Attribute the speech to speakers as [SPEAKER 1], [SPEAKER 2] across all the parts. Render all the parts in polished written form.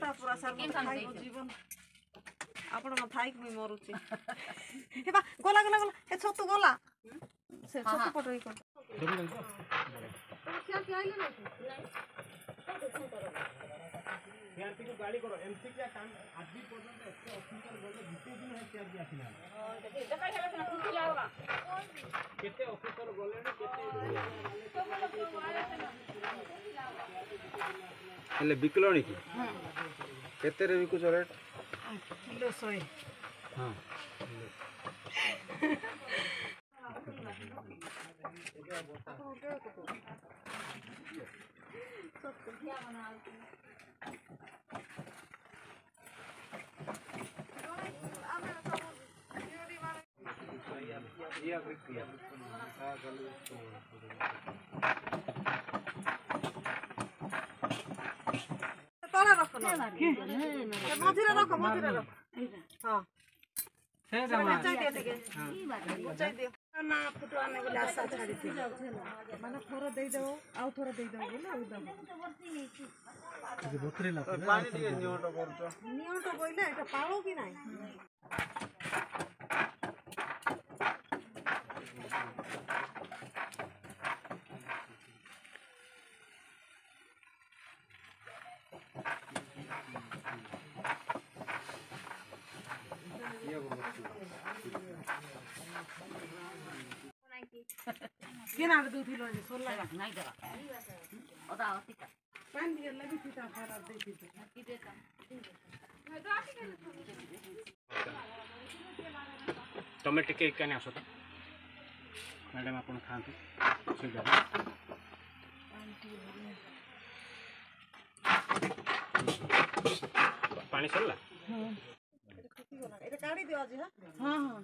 [SPEAKER 1] मोटा पूरा सर खाई जीवन आपण म थाई मी मरुची हे बा गोला गोला गोला ए छतु गोला से छतु पटई कर तो क्या आइले नहीं सीआरपी को गाड़ी करो एमसी क्या काम आज भी पर्यंत एसके ऑफिसर बोले बीते दिन है सीआरपी आसिना देखा हेला ना खुशी लागला केते ऑफिसर बोले ने केते ले बिकलोनी की केते रे बिकु रेट किलो 100 हां क्या बना तोला रखो मझिरे रखो हां से जमा चाहिए ठीक है चाहिए ना फुटो आने वाला आशा छाड़ी थी माने थोड़ा दे दो आउ थोड़ा दे दो बोले उदा जे बकरे ला पानी दिए नियोटो करतो नियोटो बोइले एटा पाळो कि नाही केना दूध किलो जे सोला नहीं देबा ओदा होती का पानी दिए लगी थी ता खराब दे थी की देता टमाटो के कने आसो मैडम आपण खांतु से जा पानी सरला हां एटा काढी दियो आज हां हां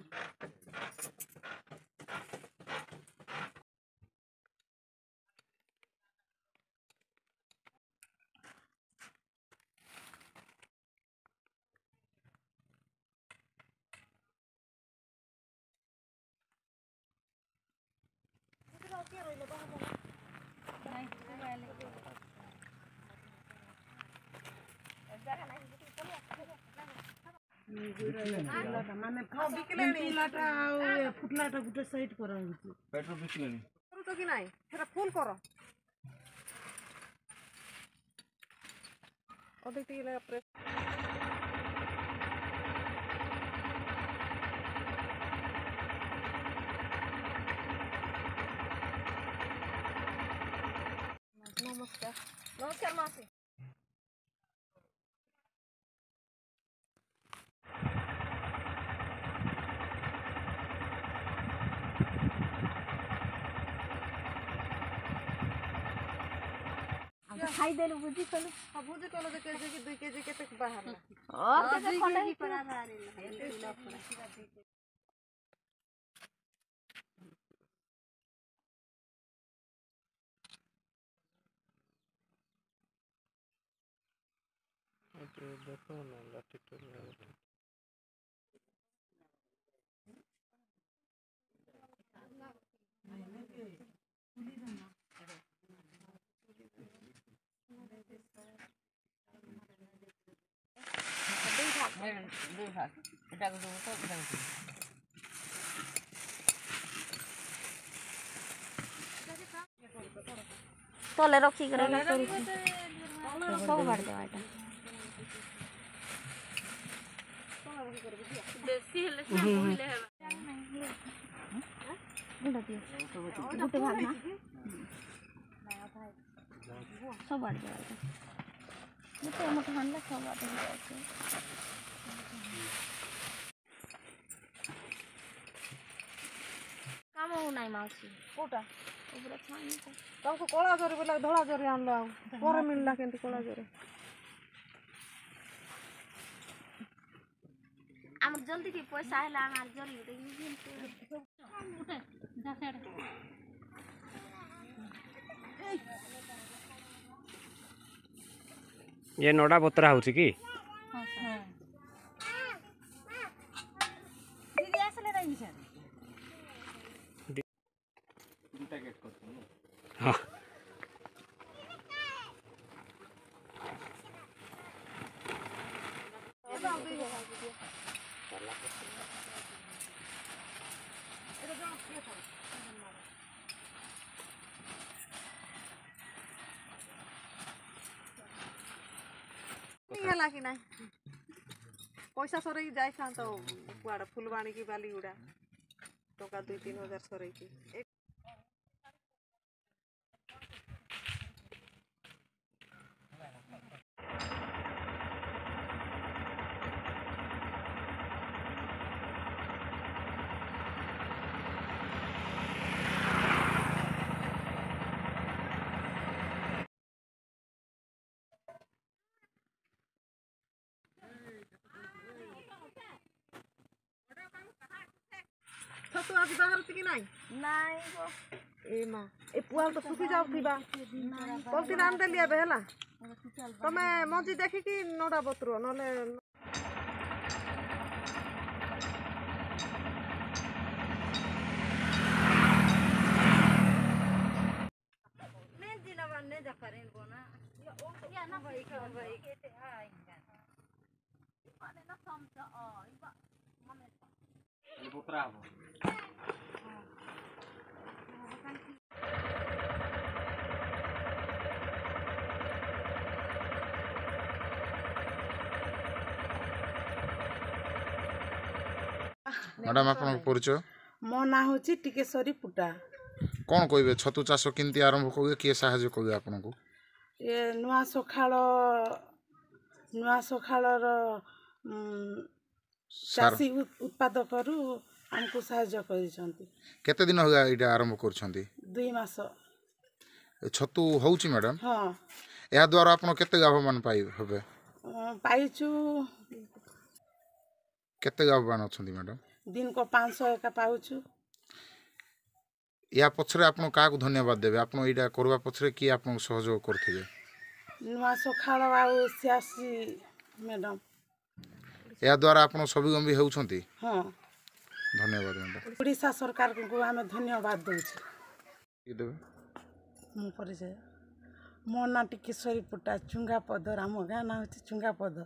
[SPEAKER 1] माने बिकलेटा फुटलाटा गुटे साइड करा होची पेट्रोल बिकलेनी करू तो कि नाही फेरा फुल करो ओदे टीला प्रेस नमस्कार नमस्कार मासी खाई देलु बुझी चलो हां बुझी चलो जे केजी की 2 केजी केते बाहर और केते खंडा ही पड़ा बाहर ओके देखो ना लाठी तो तले रखी करे सब काट दे एटा देसी हेले से बोले है गुटे भाग ना सब काट दे एटा गुटे मोटे हानले सब काट दे काम हो नाही मावशी कोटा ऊपर छानी तुमको कोला जोरी बोला धोला जोरी आनलो पर मिलला केंती कोला जोरी हम जल्दी की पैसा हैला हमार जोरी दे उठे जा सेड
[SPEAKER 2] ये नोडा बतरा होची की
[SPEAKER 1] हां हां दीदी आसले रही सर दुटा गेट करतो
[SPEAKER 2] हां
[SPEAKER 1] ହେଲା କି ନାହିଁ ପଇସା ସରେଇକି ଯାଇଥାନ୍ତ କୁଆଡ଼େ ଫୁଲବାଣୀ କି ବାଲିଗୁଡ଼ା ଟଙ୍କା 2-3 ହଜାର ସରେଇକି ଛତୁ ଆଜି ବାହାରୁଛି କି ନାଇଁ ଏ ମା ଏ ପୁଆଲ ତ ଶୁଖି ଯାଉଥିବା ପଲିଥିନ ଆଣିଦେଲି ଏବେ ହେଲା ତମେ ମଞ୍ଜି ଦେଖିକି ନଡ଼ା ବତୁର ନହେଲେ
[SPEAKER 3] मैडम आपन परिचय
[SPEAKER 4] मो ना होची टिकेश्वरी पुटा
[SPEAKER 3] कौन कहबे छतु चाष केमती आरंभ करिवे किए सहाय्य करिवे आपन को
[SPEAKER 4] ये नुआ सखाळर चासी उत्पादकरू हमको सहाय्य करिसंती
[SPEAKER 3] केते दिन होगा इटा आरंभ करछंती
[SPEAKER 4] 2 मास
[SPEAKER 3] छतु होउची मैडम
[SPEAKER 4] हां
[SPEAKER 3] या द्वारा आपन केते लाभवान पाई होबे
[SPEAKER 4] पाइछु
[SPEAKER 3] केते लाभवान अछंती मैडम
[SPEAKER 4] दिन को 500 एका पाउछु
[SPEAKER 3] या पछरे आपन का को धन्यवाद देबे आपन इटा करबा पछरे की आपन सहयोग करथिबे
[SPEAKER 4] नुआ सखाळ आउ सियासी मैडम
[SPEAKER 3] या द्वारा आपन सभी गंभी होउछंती
[SPEAKER 4] हां
[SPEAKER 3] धन्यवाद मैडम
[SPEAKER 4] ओडिशा सरकार को हमें धन्यवाद देउछि
[SPEAKER 3] की देबे
[SPEAKER 4] मो परिचय मो ना टिकेश्वरी पुटा चुंगा पद राम गाँ ना होची चुंगा पद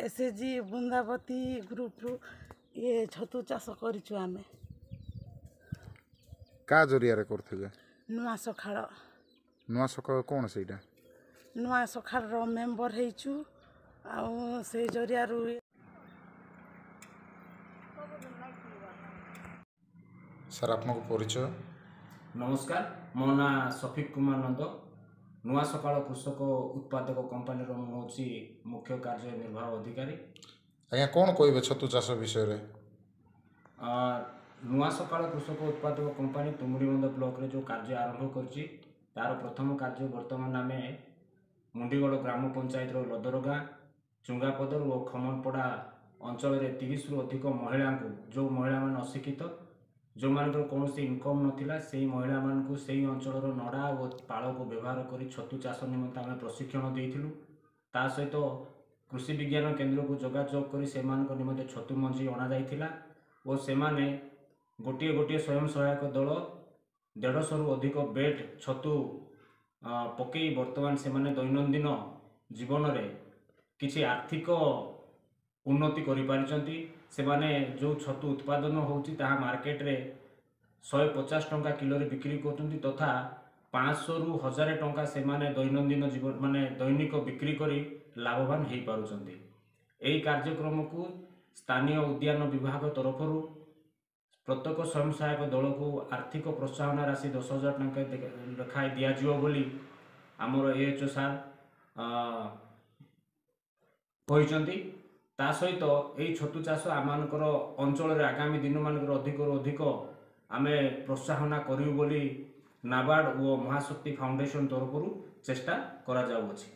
[SPEAKER 4] एसएजी बृंदावती ग्रुप रु ये छतु चाष करिछु आमे
[SPEAKER 3] का जरिया रे करथिबे
[SPEAKER 4] नुआ
[SPEAKER 3] सखाळ कोन सेटा
[SPEAKER 4] नुआ सखाळ रो मेंबर हेइछु आ से जरिया रु
[SPEAKER 3] सर आपन को परिचय
[SPEAKER 5] नमस्कार मो ना सफिक कुमार नंद नुआ सकाळ कृषक उत्पादक कंपानी रो होची मुख्य कार्यनिर्वाह अधिकारी
[SPEAKER 3] आया कोन कहबे छतु चाष विषय रे
[SPEAKER 5] नुआ सकाळ कृषक उत्पादक कंपानी तुमुडीबंध ब्लॉक रे जो कार्य आरंभ करछि तार प्रथम कार्य वर्तमान आमे मुंडीगड़ ग्राम पंचायत रो लदरगाँ चुंगापदर और खमनपड़ा अंचल रे 30 रु अधिक महिला को जो महिला मान अशिक्षित जो मानकर कौन से इनकम नथिला सेही महिला मान को सेही अंचल रो नडा और पाळ को व्यवहार करी छतु चाष निमंते आमे प्रशिक्षण देइथिलु ता सहित कृषि विज्ञान केंद्र को जोगाजोग करी से मान को निमंते छतु मंजी अना जाइथिला और से माने गोटे गोटे स्वयं सहायक दल 150 रु अधिक बेड छतु पकई वर्तमान से माने दैनंदिन जीवन रे किछि आर्थिक उन्नति करि पारिचंती से माने जो छतु उत्पादन होउची ताहा मार्केट रे 150 टंका किलो रे बिक्री करचंती तथा 500 रु 1000 टंका से माने दैनंदिन जीवन माने दैनिक बिक्री करी लाभवान हेई पारुचंती एई कार्यक्रम को स्थानीय उद्यान विभाग तरफ प्रत्येक स्वयं सहायक दल को आर्थिक प्रोत्साहन राशि 10,000 टंका लेखाएं दिज्व बोली आमर एएचओ सार ता सहित यही छतु चाष आम अंचल आगामी दिन मानक अधिक अधिक आमे प्रोत्साहन करूँ बोली नाबार्ड और महाशक्ति फाउंडेशन तरफ चेष्टा करा जाउछि।